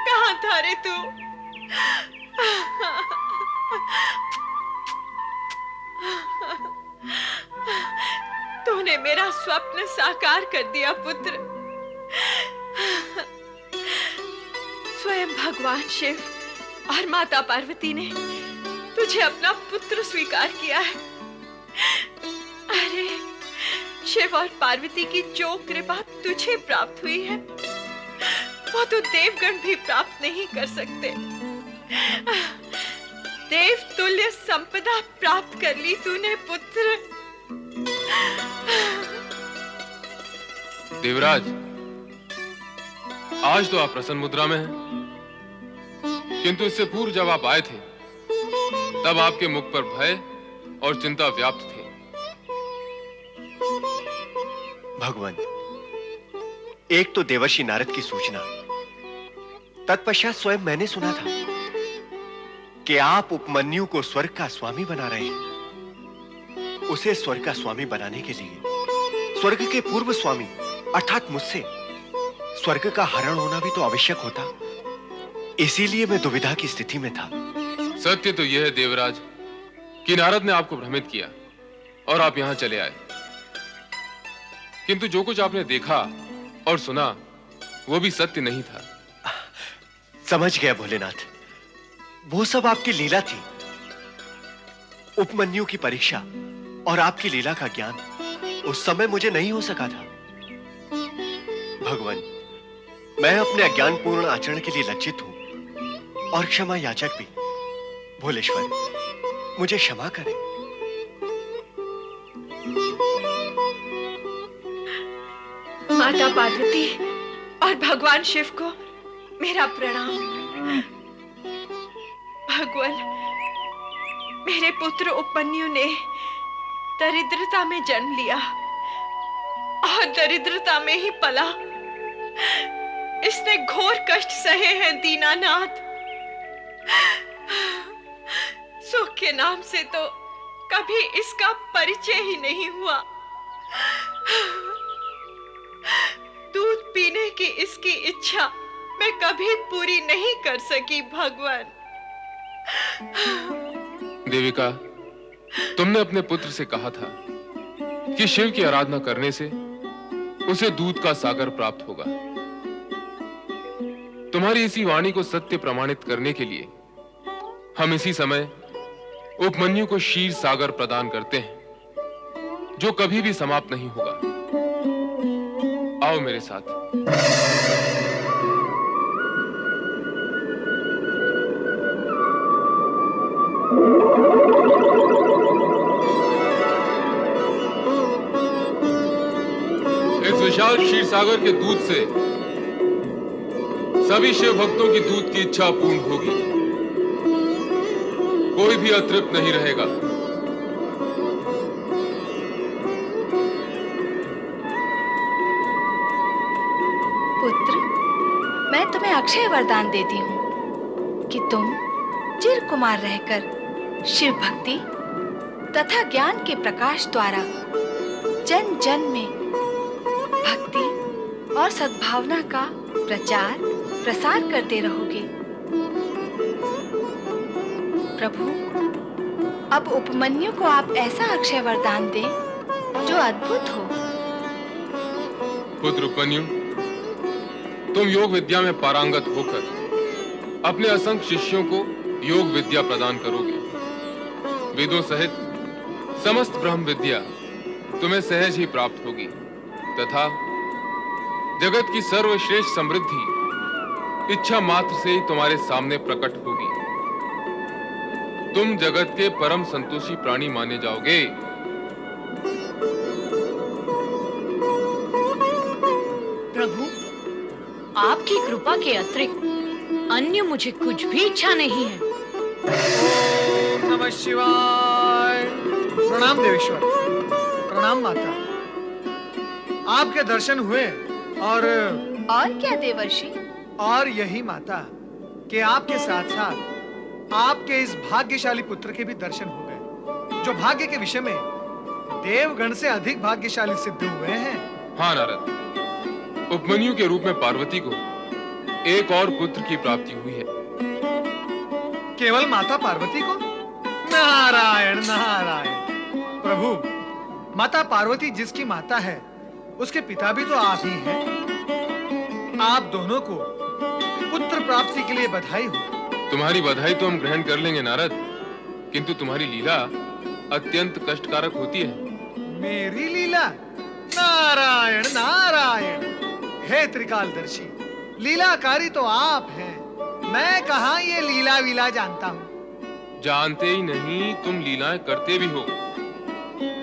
कहाँ था रे तू? तूने मेरा स्वप्न साकार कर दिया पुत्र। स्वयं भगवान शिव और माता पार्वती ने तुझे अपना पुत्र स्वीकार किया है। अरे, शिव और पार्वती की जो कृपा तुझे प्राप्त हुई है वो तो देवगण भी प्राप्त नहीं कर सकते। देव तुल्य संपदा प्राप्त कर ली तूने पुत्र। देवराज, आज तो आप प्रसन्न मुद्रा में हैं, किंतु इससे पूर्व जब आप आए थे तब आपके मुख पर भय और चिंता व्याप्त थे। भगवान, एक तो देवर्षि नारद की सूचना, तत्पश्चात स्वयं मैंने सुना था कि आप उपमन्यु को स्वर्ग का स्वामी बना रहे हैं। उसे स्वर्ग का स्वामी बनाने के लिए स्वर्ग के पूर्व स्वामी अर्थात मुझसे स्वर्ग का हरण होना भी तो आवश्यक होता। इसीलिए मैं दुविधा की स्थिति में था। सत्य तो यह है देवराज कि नारद ने आपको भ्रमित किया और आप यहां चले आए, किंतु जो कुछ आपने देखा और सुना वो भी सत्य नहीं था। समझ गया भोलेनाथ, वो सब आपकी लीला थी। उपमन्यु की परीक्षा और आपकी लीला का ज्ञान उस समय मुझे नहीं हो सका था। भगवान, मैं अपने अज्ञानपूर्ण आचरण के लिए लज्जित हूं और क्षमा याचक भी। भोलेश्वर, मुझे क्षमा करें। माता पार्वती और भगवान शिव को मेरा प्रणाम। भगवान, मेरे पुत्र उपमन्यु ने दरिद्रता में जन्म लिया और दरिद्रता में ही पला। इसने घोर कष्ट सहे हैं दीनानाथ। सुख के नाम से तो कभी इसका परिचय ही नहीं हुआ। दूध पीने की इसकी इच्छा मैं कभी पूरी नहीं कर सकी। भगवान, देविका, तुमने अपने पुत्र से कहा था कि शिव की आराधना करने से उसे दूध का सागर प्राप्त होगा। तुम्हारी इसी वाणी को सत्य प्रमाणित करने के लिए हम इसी समय उपमन्यु को क्षीर सागर प्रदान करते हैं, जो कभी भी समाप्त नहीं होगा। आओ मेरे साथ। इस विशाल क्षीर सागर के दूध से सभी शिव भक्तों की दूध की इच्छा पूर्ण होगी। कोई भी अतृप्त नहीं रहेगा। पुत्र, मैं तुम्हें अक्षय वरदान देती हूँ कि तुम चिर कुमार रहकर शिव भक्ति तथा ज्ञान के प्रकाश द्वारा जन जन में भक्ति और सद्भावना का प्रचार प्रसार करते रहोगे। प्रभु, अब उपमन्यु को आप ऐसा अक्षय वरदान दें जो अद्भुत हो। पुत्र उपमन्यु, तुम योग विद्या में पारंगत होकर अपने असंख्य शिष्यों को योग विद्या प्रदान करोगे। वेदों सहित समस्त ब्रह्म विद्या तुम्हें सहज ही प्राप्त होगी तथा जगत की सर्वश्रेष्ठ समृद्धि इच्छा मात्र से ही तुम्हारे सामने प्रकट होगी। तुम जगत के परम संतोषी प्राणी माने जाओगे। प्रभु, आपकी कृपा के अतिरिक्त अन्य मुझे कुछ भी इच्छा नहीं है। ओम नमः शिवाय। प्रणाम देवेश्वर, प्रणाम माता। आपके दर्शन हुए और क्या देवर्षि? और यही माता कि आपके साथ साथ आपके इस भाग्यशाली पुत्र के भी दर्शन हो गए, जो भाग्य के विषय में देवगण से अधिक भाग्यशाली सिद्ध हुए हैं। हाँ नारद, उपमन्यु के रूप में पार्वती को एक और पुत्र की प्राप्ति हुई है। केवल माता पार्वती को? नारायण नारायण। प्रभु, माता पार्वती जिसकी माता है उसके पिता भी तो आप ही हैं। आप दोनों को पुत्र प्राप्ति के लिए बधाई हो। तुम्हारी बधाई तो हम ग्रहण कर लेंगे नारद, किंतु तुम्हारी लीला अत्यंत कष्टकारक होती है। मेरी लीला? नारायण नारायण। हे त्रिकालदर्शी, लीलाकारी तो आप हैं। मैं कहाँ ये लीला वीला जानता हूँ। जानते ही नहीं, तुम लीलाएं करते भी हो।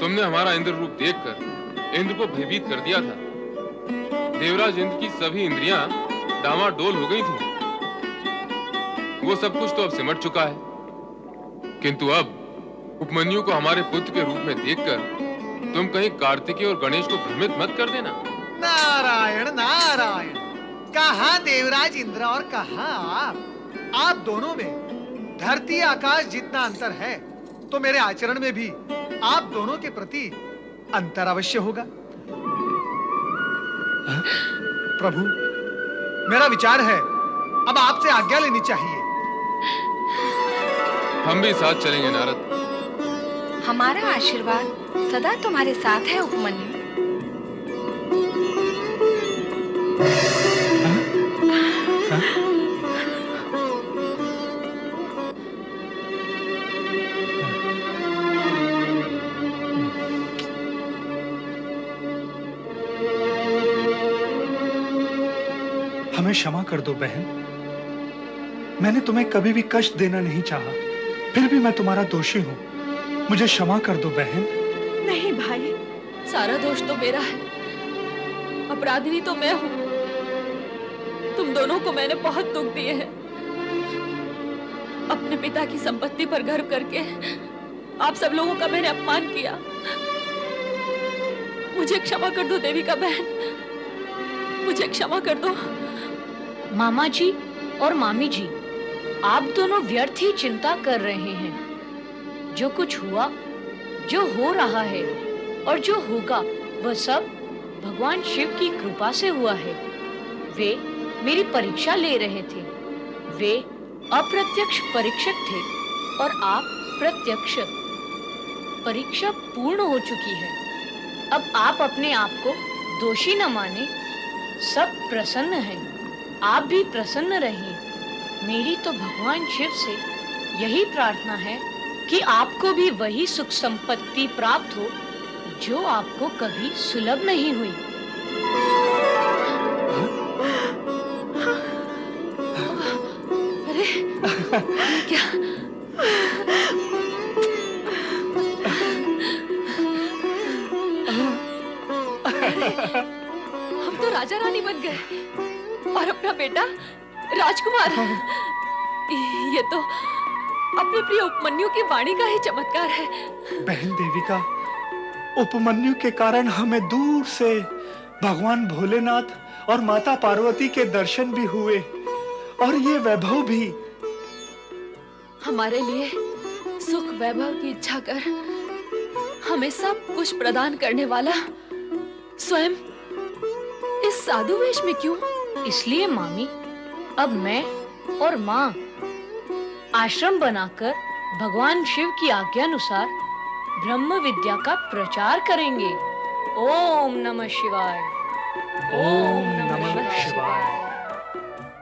तुमने हमारा इंद्र रूप देखकर इंद्र को भयभीत कर दिया था। देवराज इंद्र की सभी इंद्रियां डामाडोल हो गई थी। वो सब कुछ तो अब सिमट चुका है, किंतु अब उपमन्यु को हमारे पुत्र के रूप में देखकर तुम कहीं कार्तिकेय और गणेश को भ्रमित मत कर देना। नारायण नारायण, कहाँ देवराज इंद्र और कहाँ आप दोनों में धरती आकाश जितना अंतर है, तो मेरे आचरण में भी आप दोनों के प्रति अंतर अवश्य होगा। प्रभु, मेरा विचार है अब आपसे आज्ञा लेनी चाहिए। हम भी साथ चलेंगे नारद। हमारा आशीर्वाद सदा तुम्हारे साथ है उपमन्यु। हमें क्षमा कर दो बहन, मैंने तुम्हें कभी भी कष्ट देना नहीं चाहा, फिर भी मैं तुम्हारा दोषी हूँ। मुझे क्षमा कर दो बहन। नहीं भाई, सारा दोष तो मेरा है, अपराधिनी तो मैं हूँ। तुम दोनों को मैंने बहुत दुख दिए हैं। अपने पिता की संपत्ति पर गर्व करके आप सब लोगों का मैंने अपमान किया। मुझे क्षमा कर दो देवी का बहन, मुझे क्षमा कर दो। मामा जी और मामी जी, आप दोनों व्यर्थ ही चिंता कर रहे हैं। जो कुछ हुआ, जो हो रहा है और जो होगा, वह सब भगवान शिव की कृपा से हुआ है। वे मेरी परीक्षा ले रहे थे। वे अप्रत्यक्ष परीक्षक थे और आप प्रत्यक्ष। परीक्षा पूर्ण हो चुकी है। अब आप अपने आप को दोषी न माने। सब प्रसन्न हैं। आप भी प्रसन्न रहिए। मेरी तो भगवान शिव से यही प्रार्थना है कि आपको भी वही सुख संपत्ति प्राप्त हो जो आपको कभी सुलभ नहीं हुई। अरे क्या? अरे, हम तो राजा रानी बन गए और अपना बेटा राजकुमार। ये तो अपने प्रिय उपमन्यु की वाणी का ही चमत्कार है। बहन देविका, उपमन्यु के कारण हमें दूर से भगवान भोलेनाथ और माता पार्वती के दर्शन भी हुए और ये वैभव भी। हमारे लिए सुख वैभव की इच्छा कर हमें सब कुछ प्रदान करने वाला स्वयं इस साधु वेश में क्यों? इसलिए मामी, अब मैं और माँ आश्रम बनाकर भगवान शिव की आज्ञानुसार ब्रह्म विद्या का प्रचार करेंगे। ओम नमः शिवाय। ओम नमः शिवाय।